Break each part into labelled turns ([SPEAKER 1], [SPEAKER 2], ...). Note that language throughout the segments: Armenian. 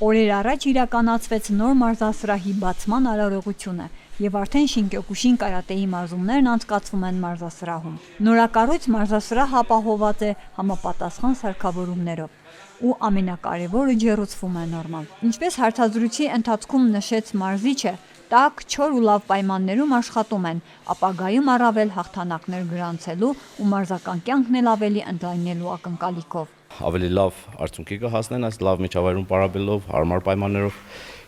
[SPEAKER 1] Օրեր առաջ իրականացվեց նոր մարզասրահի բացման արարողությունը եւ արդեն Շինկյոկուշին կարատեի մարզումներն անցկացվում են մարզասրահում։ Նորակառույց մարզասրահը ապահոված է համապատասխան սարքավորումներով ու ամենակարևորը ջեռուցվում է նորմալ։ Ինչպես հարցազրույցի ընթացքում նշեց մարզիչը, տաք, չոր ու լավ պայմաններում աշխատում են, ապագայում առավել հաղթանակներ գրանցելու ու մարզական կյանքն էլ ավելի ընդլայնելու ակնկալիքով։
[SPEAKER 2] Ավելի լավ արդյունքի կհասնեն այս լավ միջավայրում պարապելով, հարմար պայմաններով,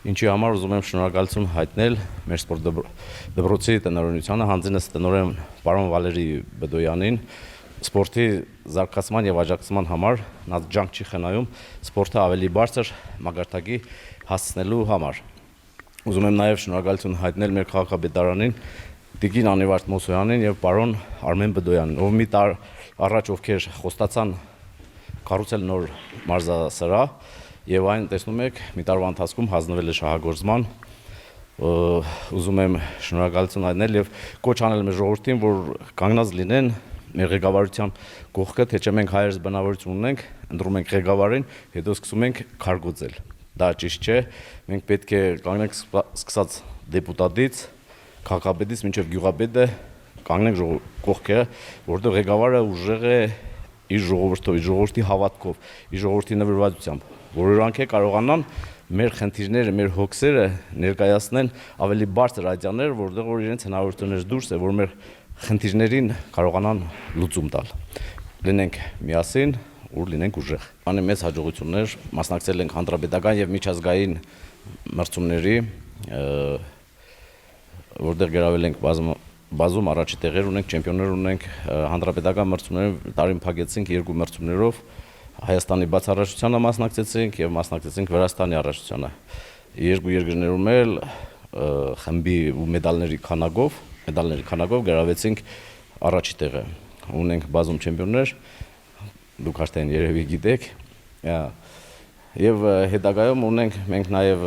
[SPEAKER 2] ինչի համար ուզում եմ շնորհակալություն հայտնել մեր սպորտ դպրոցի տնօրինությանը, հանձինս տնօրեն պարոն Վալերի Բդոյանին, սպորտի զարգացման եւ աջակցման համար նա ջանք չի խնայում սպորտը ավելի բարձր մակարդակի հասցնելու համար։ Ուզում եմ նաեւ շնորհակալություն հայտնել մեր քաղաքապետարանին, Տիկին Անիվարդ Մոսոյանին եւ պարոն Արմեն Բդոյանին, ով մի տար առաջ ովքեր խոստացան կառուցել նոր մարզասրահ եւ այն տեսնում եք մի տարվա ընթացքում հանձնվել է շահագործման։ Ուզում եմ շնորհակալություն հայտնել եւ կոչ անել մեր ժողովրդին, որ կանգնած լինեն մեր ղեկավարության կողքը, թե չէ մենք հայերս բնավորություն ունենք, ընտրում ենք ղեկավարին, հետո սկսում ենք քարգոծել։ Դա ճիշտ չէ, մենք պետք է կանգնենք սկսած դեպուտատից, քաղաքապետից մինչև գյուղապետը կանգնենք կողքը, որտեղ ղեկավարը ուժեղ է իր ժողովրդով, իր ժողովրդի հավատքով, իր ժողովրդի նվիրվածությամբ, որ իրանք կարողանան մեր խնդիրները, մեր հոգսերը ներկայացնեն ավելի բարձր այդյաներ, որտեղ որ իրենց հնարավորություններից դուրս է, որ մեր խնդիրներին կարողանան լուծում տալ։ Լինենք միասին, ու լինենք ուժեղ։ Անի մեծ հաջողություններ, մասնակցել ենք հանրապետական եւ միջազգային մրցումների, որտեղ գրավել ենք բազում առաջի տեղեր ունենք, չեմպիոններ ունենք, հանրապետական մրցումներում տարին փակեցինք 2 մրցումներով, Հայաստանի բացառաշությանը մասնակցեցինք եւ մասնակցեցինք Վրաստանի առաջությանը։ 2 երկրներում էլ խմբի ու մեդալների քանակով գրավեցինք առաջի տեղը։ Ունենք բազում չեմպիոններ, դուք արդեն երևի գիտեք, եւ հետագայում ունենք մենք նաեւ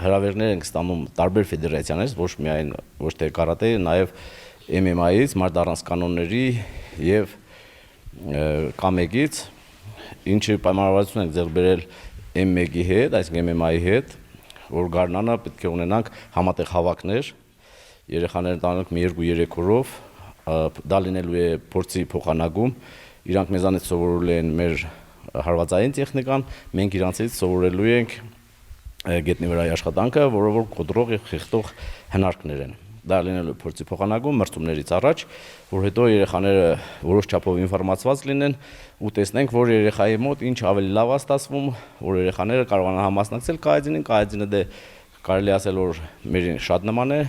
[SPEAKER 2] հրավերներ ենք ստանում տարբեր ֆեդերացիաներից, ոչ թե կարատեի, նաեւ MMA-ից, մարդ առանց կանոնների եւ կամեկից, ինչը պայմանավորվածություն ենք ձեռք բերել M1-ի հետ, այսինքն MMA-ի հետ, որ գարնանը պետք է ունենանք համատեղ հավաքներ, երեխաները տանենք մի 2-3 օրով, դա լինելու է փորձի փոխանակում, իրանք մեզանից սովորելու են մեր հարվածային տեխնիկան, մենք իրանցից սովորելու ենք գետնի վրայի աշխատանքը, որը որ կոտրող եւ խեղդող հնարքներ են։ Դա լինելու է փորձի փոխանակում մրցումներից առաջ, որ հետո երեխաները որոշ չափով ինֆորմացված լինեն ու տեսնենք, որ երեխայի մոտ ինչ ավելի լավ է ստացվում, որ երեխաները կարողանան համասնակցել կայացին, կայացինը դե կարելի ասել որ մերին շատ նման է,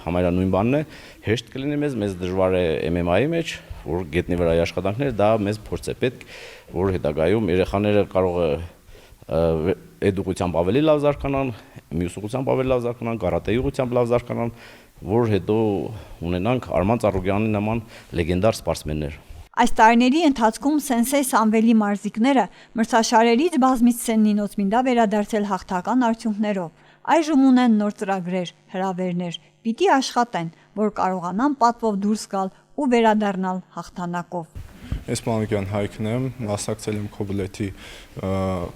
[SPEAKER 2] համարյա նույն բանն է, հեշտ կլինի մեզ դժվար է MMA-ի մեջ, որ գետնի վրայի աշխատանքներ, դա մեզ փորձ է պետք, որ հետագայում երեխաները կարող է այդ ուղղությամբ ավելի լավ զարգանան, մյուս ուղղությամբ ավելի լավ զարգանան, կարատեի ուղղությամբ լավ զարգանան, որ հետո ունենանք Արման Ծառուկյանի նման լեգենդար սպորտսմեններ։
[SPEAKER 1] Այս տարիների ընթացքում Սենսեյ Սամվելի մարզիկները մրցաշարերից բազմից են Նինոցմինդա վերադարձել հաղթական արդյունքներով։ Այժմ ունեն նոր ծրագրեր, հրավերներ, պիտի աշխատեն, որ կարողանան պատվով դուրս գալ ու վերադառնալ հաղթանակով։
[SPEAKER 3] Ես Մանուկյան Հայկն եմ, մասնակցել եմ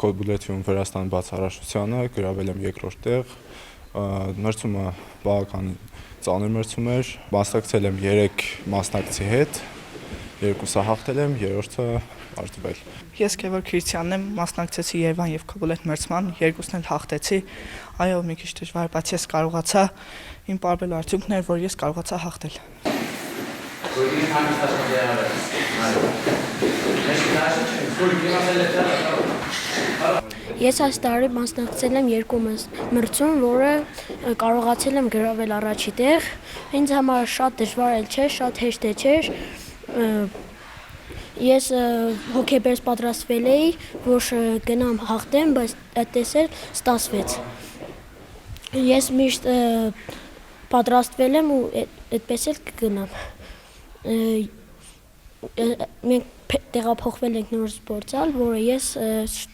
[SPEAKER 3] Քոբուլեթիում Վրաստանի բացառաշությանը, գրավել եմ 2-րդ տեղ, մրցումը բավական ծանր մրցում էր, մասնակցել եմ 3 մասնակցի հետ, 2-ը հաղթել եմ, 3-ը արտվել։
[SPEAKER 4] Ես Գևորգ Քրիստյանն եմ, մասնակցեցի Երևան եւ Քոբուլեթ մրցման, 2-ն էլ հաղթեցի։ Այո, մի քիչ դժվար, բայց ես կարողացա իմ պարբերულ արդյունքն էր, որ ես կարողացա հաղթել։
[SPEAKER 5] Ես այս տարի մասնակցել եմ 2 մրցում, որը կարողացել եմ գրավել առաջի տեղ։ Ինձ համար շատ դժվար էլ չէր, շատ հեշտ չէր։ Ես հոգեբերս պատրաստվել էի, որ գնամ հաղթեմ, բայց այդպես էլ ստացվեց։ Ես միշտ պատրաստվել եմ ու այդպես էլ կգնամ։ Մենք տեղափոխվել ենք նոր սպորտզալ, որը ես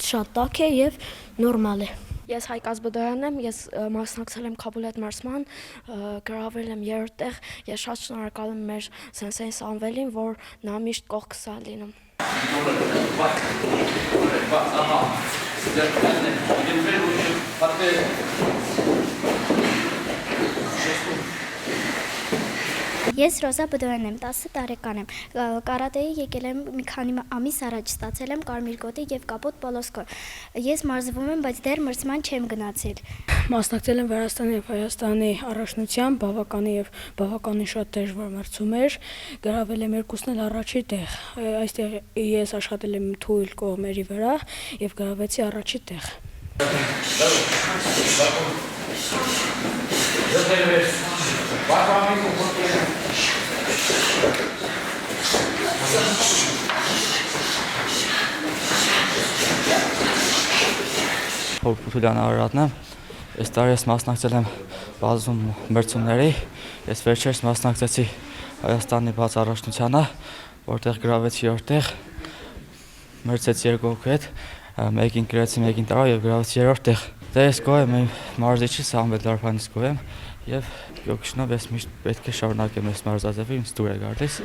[SPEAKER 5] շատ տաք է եւ նորմալ է։
[SPEAKER 6] Ես Հայկաց Բդոյանն եմ, ես մասնակցել եմ Քոբուլեթ մրցման, գրավել եմ 3-րդ տեղ, ես շատ շնորհակալ եմ մեր Սենսեյ Սամվելին, որ նա միշտ կողքս է լինում։
[SPEAKER 7] Ես Ռոզա Բդոյան եմ, 10 տարեկան եմ։ Կարատեի եկել եմ մի քանի ամիս առաջ, ստացել եմ կարմիր գոտի եւ կապոտ պոլոսկո։ Ես մարզվում եմ, բայց դեռ մրցման չեմ գնացել։
[SPEAKER 6] Մասնակցել եմ Վրաստանի եւ Հայաստանի առաջնության բավականին շատ դժվար մրցումներ, գրավել եմ երկուսն էլ առաջի տեղ։ Այստեղ ես աշխատել եմ թույլ կողմերի վրա եւ գրավեցի առաջի տեղ։
[SPEAKER 8] Փոքրուլյան Արարատն եմ, այս տարի ես մասնակցել եմ բազում մրցումների, ես վերջերս մասնակցեցի Հայաստանի բաց առաջնությանը, որտեղ գրավեցի որտեղ, մրցեցի երկու հոգու հետ, մեկին գրեցի, մեկին տարա և գրավեցի երրորդ տեղ։ Դե ես գոհ եմ, իմ մարզիչի Սամվել Լարփանից գոհ եմ և ոգեշնով ես միշտ պետք է շարունակեմ այս մարզաձևը, ինձ դուր է գալիս։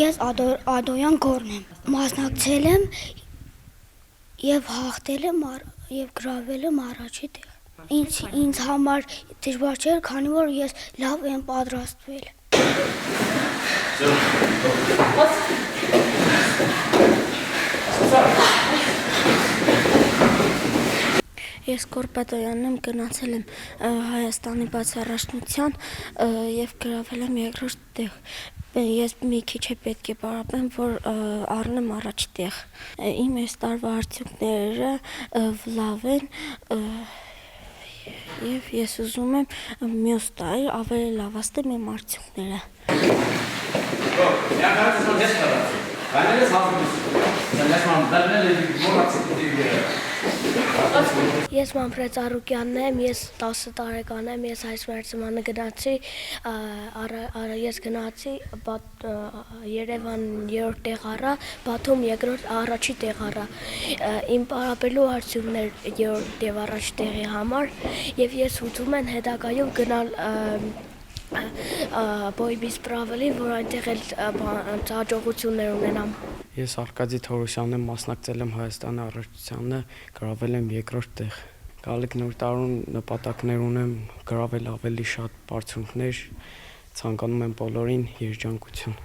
[SPEAKER 5] Ես Ադոյան Գորն եմ, մասնակցել եմ եւ հաղթել եմ եւ գրավել եմ առաջի տեղ։ Ինձ համար դժվար չէր, քանի որ ես լավ եմ պատրաստվել։
[SPEAKER 6] Ես Կորպատոյանն եմ, գնացել եմ Հայաստանի բաց առաջնության եւ գրավել եմ երկրորդ տեղ։ Ես մի քիչ է պետք է պարապեմ, որ առնեմ առաջ տեղ։ Իմ այս տարվա արդյունքները լավ են եւ ես ուզում եմ մյուս տարի ավելի լավացնել իմ արդյունքները։
[SPEAKER 5] Ես Մանֆրեդ Արուկյանն եմ, ես 10 տարեկան եմ, ես այս մրցմանը գնացի, ես գնացի Երևան երրորդ տեղ առա, Բաթում երկրորդ առաջի տեղ առա։ Իմ պարապելու արդյունքներ երրորդ եւ առաջի տեղի համար եւ ես ուզում եմ հետագայում գնալ Բոյբիս պրավելի, որ այնտեղ էլ հաջողություններ ունենամ։
[SPEAKER 9] Ես Արկադի Թորոսյանն եմ, մասնակցել եմ Հայաստանի առաջնությանը, գրավել եմ երկրորդ տեղ։ Գալիք նոր տարուն նպատակներ ունեմ գրավել ավելի շատ բարձունքներ, ցանկանում եմ բոլորին երջանկություն։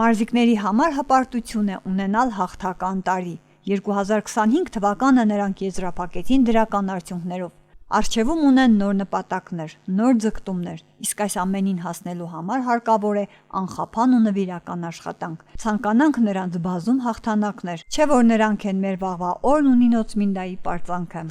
[SPEAKER 1] Մարզիկների համար հպարտություն է ունենալ հաղթական տարի։ 2025 թվականը նրանք եզրափակեցին դրական արդյունքներով։ Առջևում ունեն նոր նպատակներ, նոր ձգտումներ, իսկ այս ամենին հասնելու համար հարկավոր է անխափան ու նվիրական աշխատանք։ Ցանկանանք նրանց բազում հաղթանակներ, չէ որ նրանք են մեր վաղվա օրն ու Նինոց Մինդայի պարծանքը։